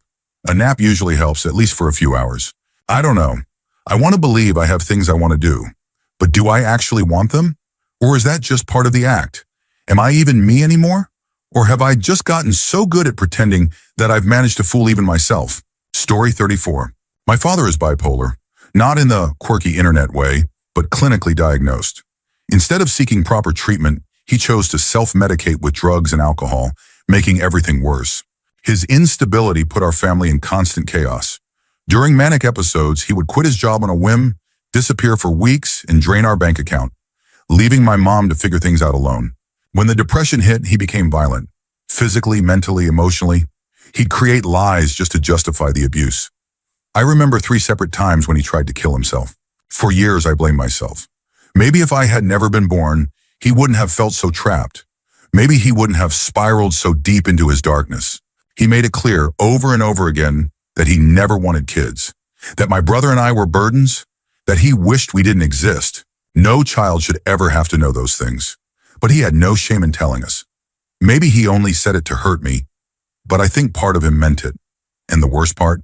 Speaker 1: A nap usually helps, at least for a few hours. I don't know. I want to believe I have things I want to do. But do I actually want them? Or is that just part of the act? Am I even me anymore? Or have I just gotten so good at pretending that I've managed to fool even myself? Story 34. My father is bipolar, not in the quirky internet way, but clinically diagnosed. Instead of seeking proper treatment, he chose to self-medicate with drugs and alcohol, making everything worse. His instability put our family in constant chaos. During manic episodes, he would quit his job on a whim, disappear for weeks, and drain our bank account, leaving my mom to figure things out alone. When the depression hit, he became violent. Physically, mentally, emotionally. He'd create lies just to justify the abuse. I remember 3 separate times when he tried to kill himself. For years, I blamed myself. Maybe if I had never been born, he wouldn't have felt so trapped. Maybe he wouldn't have spiraled so deep into his darkness. He made it clear over and over again that he never wanted kids, that my brother and I were burdens, that he wished we didn't exist. No child should ever have to know those things. But he had no shame in telling us. Maybe he only said it to hurt me, but I think part of him meant it. And the worst part?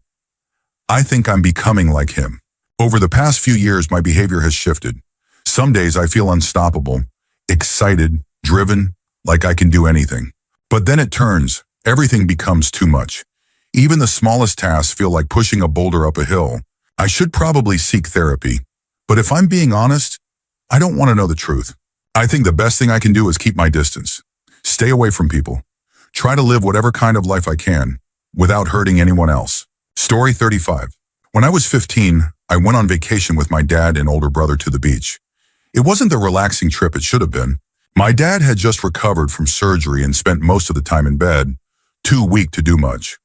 Speaker 1: I think I'm becoming like him. Over the past few years, my behavior has shifted. Some days I feel unstoppable, excited, driven, like I can do anything. But then it turns, everything becomes too much. Even the smallest tasks feel like pushing a boulder up a hill. I should probably seek therapy. But if I'm being honest, I don't want to know the truth. I think the best thing I can do is keep my distance. Stay away from people. Try to live whatever kind of life I can, without hurting anyone else. Story 35. When I was 15, I went on vacation with my dad and older brother to the beach. It wasn't the relaxing trip it should have been. My dad had just recovered from surgery and spent most of the time in bed, too weak to do much.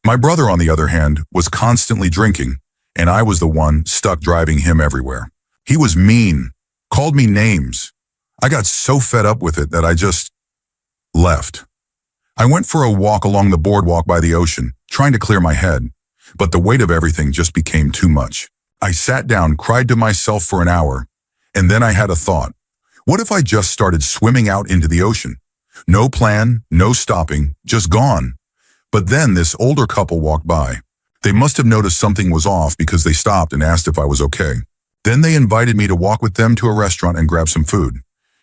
Speaker 1: My brother, on the other hand, was constantly drinking, and I was the one stuck driving him everywhere. He was mean, called me names. I got so fed up with it that I just left. I went for a walk along the boardwalk by the ocean, trying to clear my head, but the weight of everything just became too much. I sat down, cried to myself for an hour, and then I had a thought. What if I just started swimming out into the ocean? No plan, no stopping, just gone. But then this older couple walked by. They must have noticed something was off because they stopped and asked if I was okay. Then they invited me to walk with them to a restaurant and grab some food.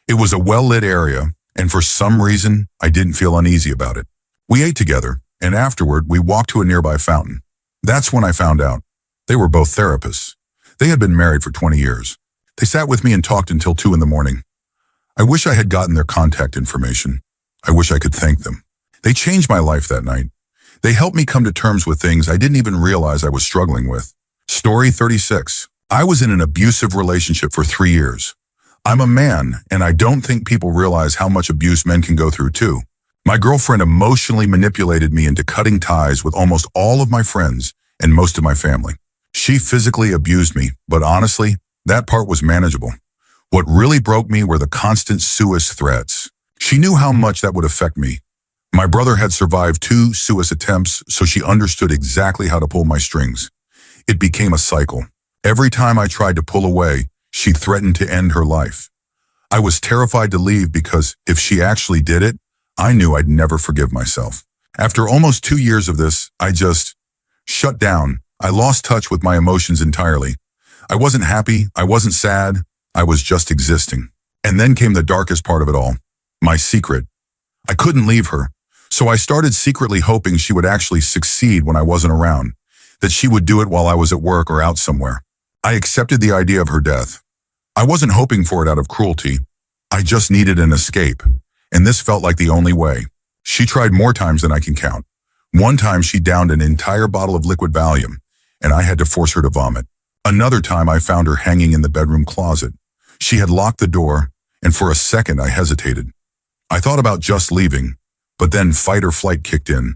Speaker 1: It was a well-lit area, and for some reason, I didn't feel uneasy about it. We ate together, and afterward, we walked to a nearby fountain. That's when I found out. They were both therapists. They had been married for 20 years. They sat with me and talked until 2 in the morning. I wish I had gotten their contact information. I wish I could thank them. They changed my life that night. They helped me come to terms with things I didn't even realize I was struggling with. Story 36. I was in an abusive relationship for 3 years. I'm a man, and I don't think people realize how much abuse men can go through too. My girlfriend emotionally manipulated me into cutting ties with almost all of my friends and most of my family. She physically abused me, but honestly, that part was manageable. What really broke me were the constant suicide threats. She knew how much that would affect me. My brother had survived 2 suicide attempts, so she understood exactly how to pull my strings. It became a cycle. Every time I tried to pull away, she threatened to end her life. I was terrified to leave because if she actually did it, I knew I'd never forgive myself. After almost 2 years of this, I just shut down. I lost touch with my emotions entirely. I wasn't happy. I wasn't sad. I was just existing. And then came the darkest part of it all, my secret. I couldn't leave her, so I started secretly hoping she would actually succeed when I wasn't around, that she would do it while I was at work or out somewhere. I accepted the idea of her death. I wasn't hoping for it out of cruelty. I just needed an escape, and this felt like the only way. She tried more times than I can count. One time she downed an entire bottle of liquid Valium, and I had to force her to vomit. Another time I found her hanging in the bedroom closet. She had locked the door, and for a second I hesitated. I thought about just leaving, but then fight or flight kicked in.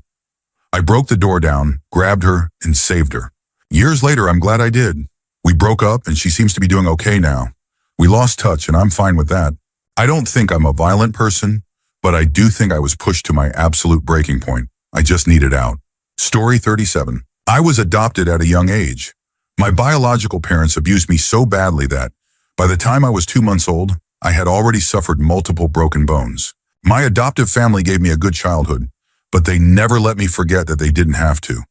Speaker 1: I broke the door down, grabbed her, and saved her. Years later, I'm glad I did. We broke up, and she seems to be doing okay now. We lost touch, and I'm fine with that. I don't think I'm a violent person, but I do think I was pushed to my absolute breaking point. I just needed out. Story 37. I was adopted at a young age. My biological parents abused me so badly that, by the time I was 2 months old, I had already suffered multiple broken bones. My adoptive family gave me a good childhood, but they never let me forget that they didn't have to.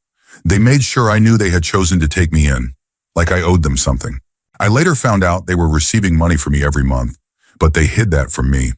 Speaker 1: They made sure I knew they had chosen to take me in, like I owed them something. I later found out they were receiving money from me every month, but they hid that from me.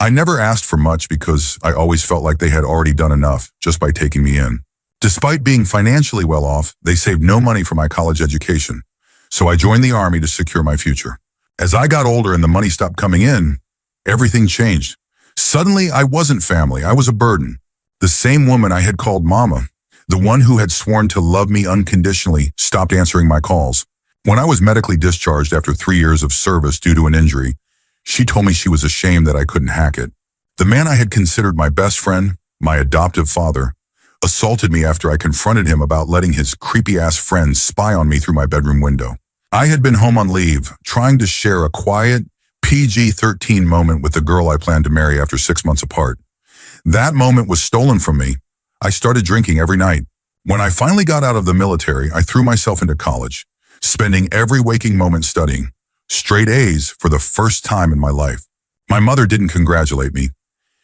Speaker 1: I never asked for much because I always felt like they had already done enough just by taking me in. Despite being financially well off, they saved no money for my college education, so I joined the Army to secure my future. As I got older and the money stopped coming in, everything changed. Suddenly, I wasn't family, I was a burden. The same woman I had called Mama, the one who had sworn to love me unconditionally, stopped answering my calls. When I was medically discharged after 3 years of service due to an injury, she told me she was ashamed that I couldn't hack it. The man I had considered my best friend, my adoptive father, assaulted me after I confronted him about letting his creepy-ass friends spy on me through my bedroom window. I had been home on leave, trying to share a quiet, PG-13 moment with the girl I planned to marry after 6 months apart. That moment was stolen from me. I started drinking every night. When I finally got out of the military, I threw myself into college, spending every waking moment studying. Straight A's for the first time in my life. My mother didn't congratulate me.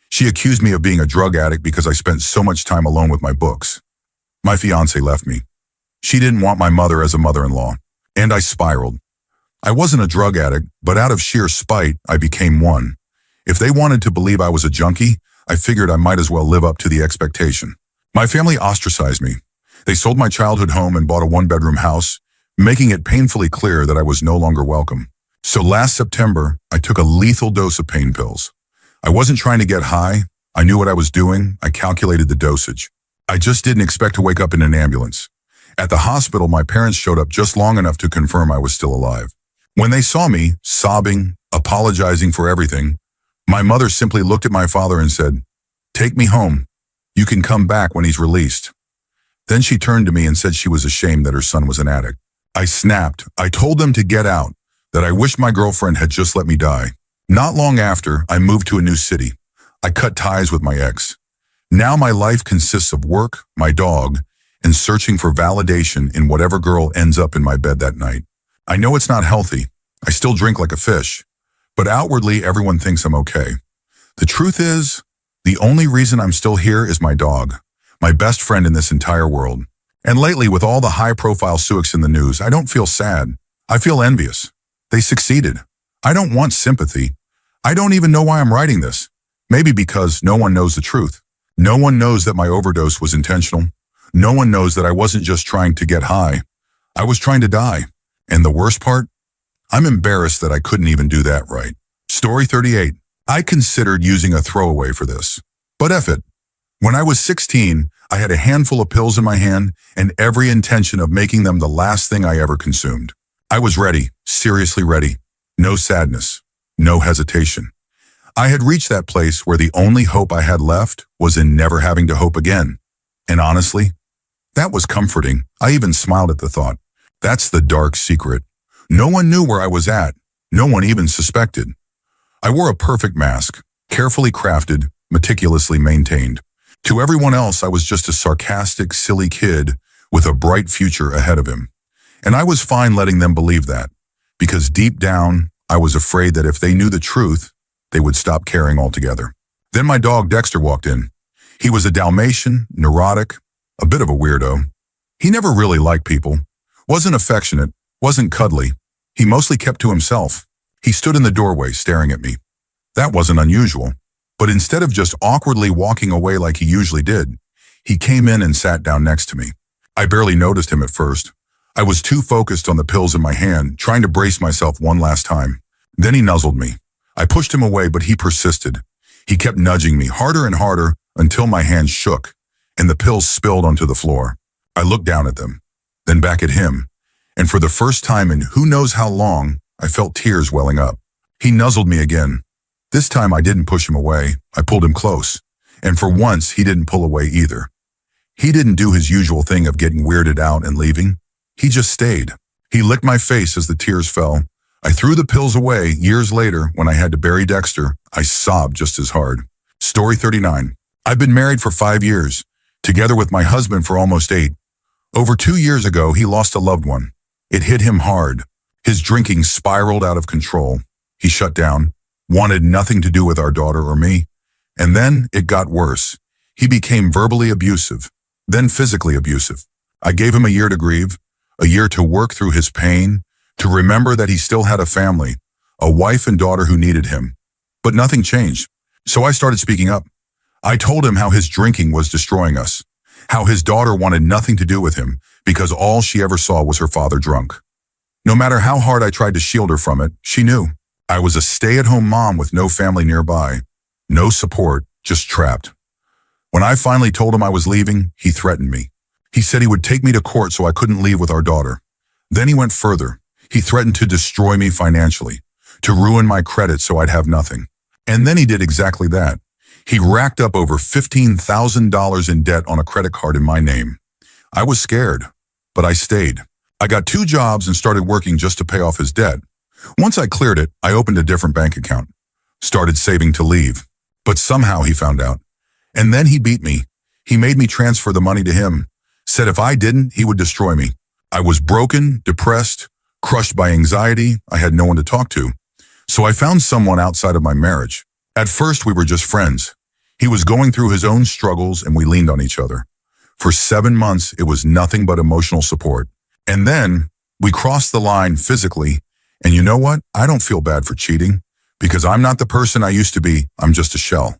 Speaker 1: She accused me of being a drug addict because I spent so much time alone with my books. My fiancée left me. She didn't want my mother as a mother-in-law, and I spiraled. I wasn't a drug addict, but out of sheer spite, I became one. If they wanted to believe I was a junkie, I figured I might as well live up to the expectation. My family ostracized me. They sold my childhood home and bought a one-bedroom house, making it painfully clear that I was no longer welcome. So last September, I took a lethal dose of pain pills. I wasn't trying to get high. I knew what I was doing. I calculated the dosage. I just didn't expect to wake up in an ambulance. At the hospital, my parents showed up just long enough to confirm I was still alive. When they saw me, sobbing, apologizing for everything, my mother simply looked at my father and said, "Take me home. You can come back when he's released." Then she turned to me and said she was ashamed that her son was an addict. I snapped. I told them to get out, that I wished my girlfriend had just let me die. Not long after, I moved to a new city. I cut ties with my ex. Now my life consists of work, my dog, and searching for validation in whatever girl ends up in my bed that night. I know it's not healthy. I still drink like a fish. But outwardly, everyone thinks I'm okay. The truth is, the only reason I'm still here is my dog, my best friend in this entire world. And lately, with all the high-profile suics in the news, I don't feel sad. I feel envious. They succeeded. I don't want sympathy. I don't even know why I'm writing this. Maybe because no one knows the truth. No one knows that my overdose was intentional. No one knows that I wasn't just trying to get high. I was trying to die. And the worst part? I'm embarrassed that I couldn't even do that right. Story 38. I considered using a throwaway for this. But F it. When I was 16, I had a handful of pills in my hand and every intention of making them the last thing I ever consumed. I was ready, seriously ready. No sadness, no hesitation. I had reached that place where the only hope I had left was in never having to hope again. And honestly, that was comforting. I even smiled at the thought. That's the dark secret. No one knew where I was at. No one even suspected. I wore a perfect mask, carefully crafted, meticulously maintained. To everyone else, I was just a sarcastic, silly kid with a bright future ahead of him. And I was fine letting them believe that, because deep down, I was afraid that if they knew the truth, they would stop caring altogether. Then my dog Dexter walked in. He was a Dalmatian, neurotic, a bit of a weirdo. He never really liked people, wasn't affectionate, wasn't cuddly. He mostly kept to himself. He stood in the doorway staring at me. That wasn't unusual. But instead of just awkwardly walking away like he usually did, he came in and sat down next to me. I barely noticed him at first. I was too focused on the pills in my hand, trying to brace myself one last time. Then he nuzzled me. I pushed him away, but he persisted. He kept nudging me harder and harder until my hand shook and the pills spilled onto the floor. I looked down at them, then back at him, and for the first time in who knows how long, I felt tears welling up. He nuzzled me again. This time I didn't push him away, I pulled him close. And for once, he didn't pull away either. He didn't do his usual thing of getting weirded out and leaving. He just stayed. He licked my face as the tears fell. I threw the pills away. Years later, when I had to bury Dexter, I sobbed just as hard. Story 39. I've been married for 5 years, together with my husband for almost 8. Over 2 years ago, he lost a loved one. It hit him hard. His drinking spiraled out of control. He shut down, wanted nothing to do with our daughter or me. And then it got worse. He became verbally abusive, then physically abusive. I gave him a year to grieve, a year to work through his pain, to remember that he still had a family, a wife and daughter who needed him. But nothing changed. So I started speaking up. I told him how his drinking was destroying us, how his daughter wanted nothing to do with him because all she ever saw was her father drunk. No matter how hard I tried to shield her from it, she knew. I was a stay-at-home mom with no family nearby, no support, just trapped. When I finally told him I was leaving, he threatened me. He said he would take me to court so I couldn't leave with our daughter. Then he went further. He threatened to destroy me financially, to ruin my credit so I'd have nothing. And then he did exactly that. He racked up over $15,000 in debt on a credit card in my name. I was scared, but I stayed. I got 2 jobs and started working just to pay off his debt. Once I cleared it, I opened a different bank account, started saving to leave. But somehow he found out. And then he beat me. He made me transfer the money to him, said if I didn't, he would destroy me. I was broken, depressed, crushed by anxiety. I had no one to talk to. So I found someone outside of my marriage. At first, we were just friends. He was going through his own struggles and we leaned on each other. For 7 months, it was nothing but emotional support. And then we crossed the line physically. And you know what? I don't feel bad for cheating because I'm not the person I used to be. I'm just a shell.